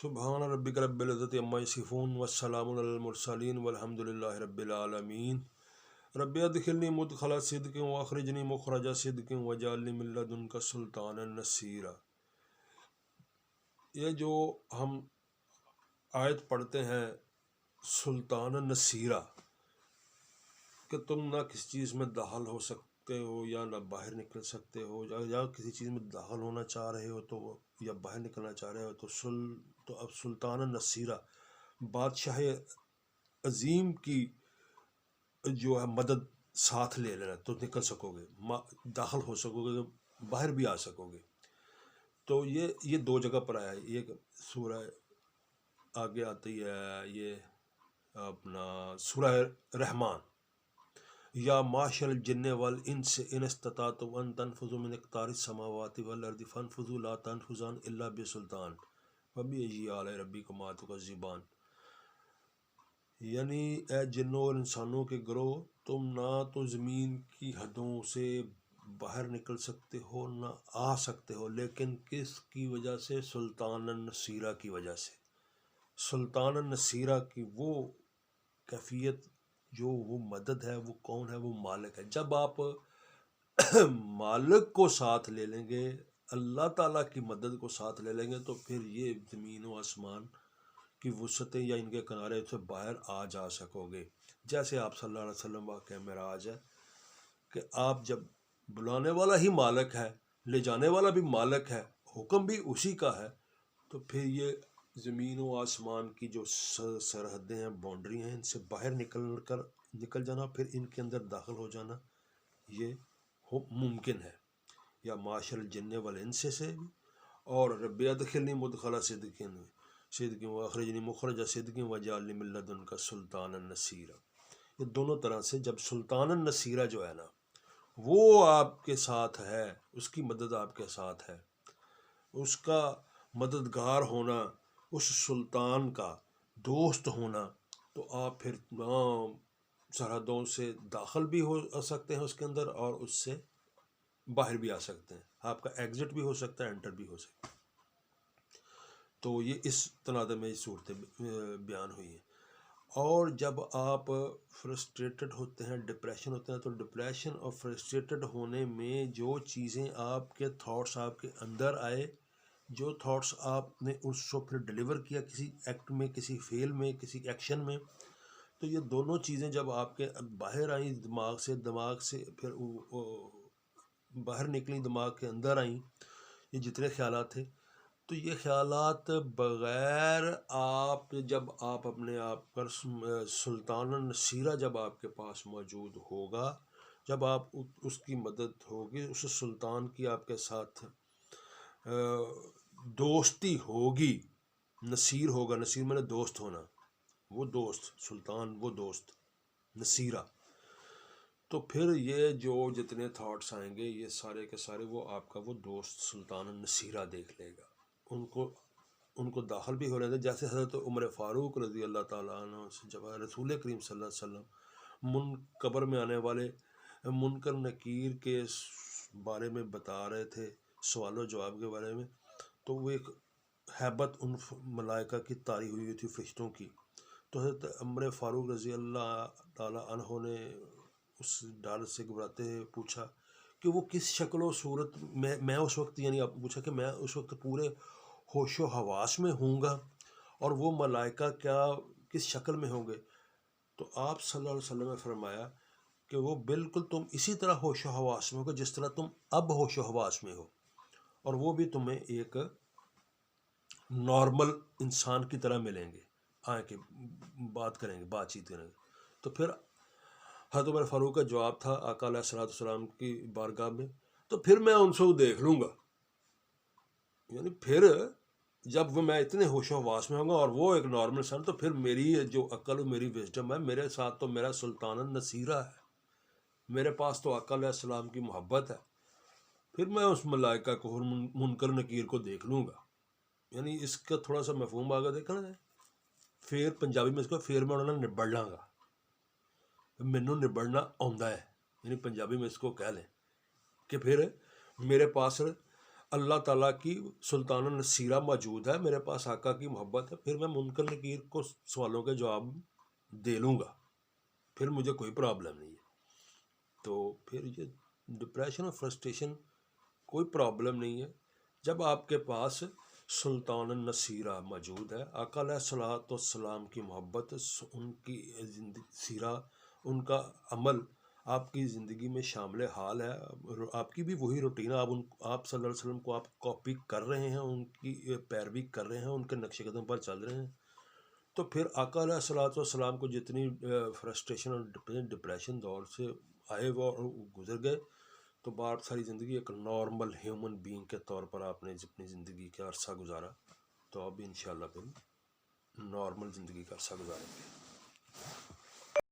سبحان ربک رب العزت عما یصفون والسلام علی المرسلین والحمد للہ رب العالمین رب ادخلنی مدخل صدق واخرجنی مخرج صدق واجعلنی من لدنک سلطانا نصیرا۔ یہ جو ہم آیت پڑھتے ہیں سلطانا نصیرا، کہ تم نہ کسی چیز میں داخل ہو سکتے ہو یا نہ باہر نکل سکتے ہو، یا کسی چیز میں داخل ہونا چاہ رہے ہو تو یا باہر نکلنا چاہ رہے ہو تو اب سلطان نصیرہ، بادشاہ عظیم کی جو ہے مدد ساتھ لے لینا تو نکل سکو گے، داخل ہو سکو گے، باہر بھی آ سکو گے۔ تو یہ دو جگہ پر آیا ہے۔ ایک سورہ آگے آتی ہے، یہ اپنا سورہ رحمان، یا معاشر الجن والانس ان استطعتم ان تنفذوا من اقطار السماوات والارض فانفذوا لا تنفذون الا بسلطان فبأي آلاء ربكما تكذبان۔ یعنی اے جنوں اور انسانوں کے گروہ، تم نہ تو زمین کی حدوں سے باہر نکل سکتے ہو نہ آ سکتے ہو، لیکن کس کی وجہ سے؟ سلطان النصیرہ کی وجہ سے۔ سلطان النصیرہ کی وہ کیفیت، جو وہ مدد ہے، وہ کون ہے؟ وہ مالک ہے۔ جب آپ مالک کو ساتھ لے لیں گے، اللہ تعالیٰ کی مدد کو ساتھ لے لیں گے، تو پھر یہ زمین و آسمان کی وسعتیں یا ان کے کنارے سے باہر آ جا سکو گے۔ جیسے آپ صلی اللہ علیہ وسلم واقعہ معراج ہے کہ آپ جب بلانے والا ہی مالک ہے، لے جانے والا بھی مالک ہے، حکم بھی اسی کا ہے، تو پھر یہ زمین و آسمان کی جو سرحدیں ہیں، باؤنڈری ہیں، ان سے باہر نکل جانا، پھر ان کے اندر داخل ہو جانا، یہ ممکن ہے۔ یا معاشر الجن والانس سے بھی، اور رب ادخلنی مدخل صدق واخرجنی مخرج صدق واجعلنی من لدنک سلطانا نصیرا۔ یہ دونوں طرح سے جب سلطان النصیرہ جو ہے نا، وہ آپ کے ساتھ ہے، اس کی مدد آپ کے ساتھ ہے، اس کا مددگار ہونا، اس سلطان کا دوست ہونا، تو آپ پھر سرحدوں سے داخل بھی ہو سکتے ہیں اس کے اندر، اور اس سے باہر بھی آ سکتے ہیں۔ آپ کا ایگزٹ بھی ہو سکتا ہے، انٹر بھی ہو سکتا ہے۔ تو یہ اس تناظر میں یہ صورتیں بیان ہوئی ہیں۔ اور جب آپ فرسٹریٹڈ ہوتے ہیں، ڈپریشن ہوتے ہیں، تو ڈپریشن اور فرسٹریٹڈ ہونے میں جو چیزیں آپ کے تھاٹس آپ کے اندر آئے، جو تھاٹس آپ نے اس کو پھر ڈیلیور کیا کسی ایکٹ میں، کسی فعل میں، کسی ایکشن میں، تو یہ دونوں چیزیں جب آپ کے باہر آئیں دماغ سے پھر باہر نکلیں، دماغ کے اندر آئیں، یہ جتنے خیالات تھے، تو یہ خیالات بغیر جب آپ اپنے آپ پر سلطان النصیرہ جب آپ کے پاس موجود ہوگا، جب آپ اس کی مدد ہوگی، اس سلطان کی آپ کے ساتھ دوستی ہوگی، نصیر ہوگا، نصیر میں نے دوست ہونا، وہ دوست سلطان، وہ دوست نصیرہ، تو پھر یہ جو جتنے تھاٹس آئیں گے، یہ سارے کے سارے وہ آپ کا وہ دوست سلطان النصیرہ دیکھ لے گا، ان کو داخل بھی ہو رہے تھے۔ جیسے حضرت عمر فاروق رضی اللہ تعالیٰ عنہ سے جب رسول کریم صلی اللہ علیہ وسلم قبر میں آنے والے منکر نکیر کے بارے میں بتا رہے تھے، سوال و جواب کے بارے میں، تو وہ ایک ہیبت ان ملائکہ کی طاری ہوئی تھی، فرشتوں کی، تو حضرت عمر فاروق رضی اللہ تعالیٰ عنہ نے اس ڈر سے گھبراتے ہوئے پوچھا کہ وہ کس شکل و صورت میں اس وقت، یعنی آپ پوچھا کہ میں اس وقت پورے ہوش و حواس میں ہوں گا، اور وہ ملائکہ کس شکل میں ہوں گے؟ تو آپ صلی اللہ علیہ وسلم نے فرمایا کہ وہ بالکل تم اسی طرح ہوش و حواس میں ہوگا جس طرح تم اب ہوش و حواس میں ہو، اور وہ بھی تمہیں ایک نارمل انسان کی طرح ملیں گے، آئیں کہ بات کریں گے، بات چیت کریں گے۔ تو پھر حضرت عمر فاروق کا جواب تھا آقا علیہ السلام کی بارگاہ میں، تو پھر میں ان سے دیکھ لوں گا، یعنی پھر جب میں اتنے ہوش و حواس میں ہوں گا اور وہ ایک نارمل انسان، تو پھر میری جو عقل و میری وزڈم ہے، میرے ساتھ تو میرا سلطان النصیرہ ہے، میرے پاس تو آقا علیہ السلام کی محبت ہے، پھر میں اس ملائکہ کو منکر نکیر کو دیکھ لوں گا۔ یعنی اس کا تھوڑا سا مفہوم آگے دیکھنا ہے، پھر پنجابی میں اس کو پھر میں انہوں نے نبڑ لاں گا، مینوں نبڑنا آندا ہے، یعنی پنجابی میں اس کو کہہ لیں کہ پھر میرے پاس اللہ تعالیٰ کی سلطان النصیرہ موجود ہے، میرے پاس آقا کی محبت ہے، پھر میں منکر نکیر کو سوالوں کے جواب دے لوں گا، پھر مجھے کوئی پرابلم نہیں ہے۔ تو پھر یہ ڈپریشن اور فرسٹریشن کوئی پرابلم نہیں ہے جب آپ کے پاس سلطان النصیرہ موجود ہے، آقا علیہ الصلوۃ والسلام کی محبت، ان کی سیرہ، ان کا عمل آپ کی زندگی میں شامل حال ہے، آپ کی بھی وہی روٹین، آپ صلی اللہ علیہ وسلم کو آپ کاپی کر رہے ہیں، ان کی پیروی کر رہے ہیں، ان کے نقش قدم پر چل رہے ہیں، تو پھر آقا علیہ الصلوۃ والسلام کو جتنی فرسٹریشن اور ڈپریشن دور سے آئے وہ گزر گئے، تو بات ساری زندگی ایک نارمل ہیومن بینگ کے طور پر آپ نے اپنی زندگی کا عرصہ گزارا، تو اب انشاءاللہ پھر نارمل زندگی کا عرصہ گزاریں گے۔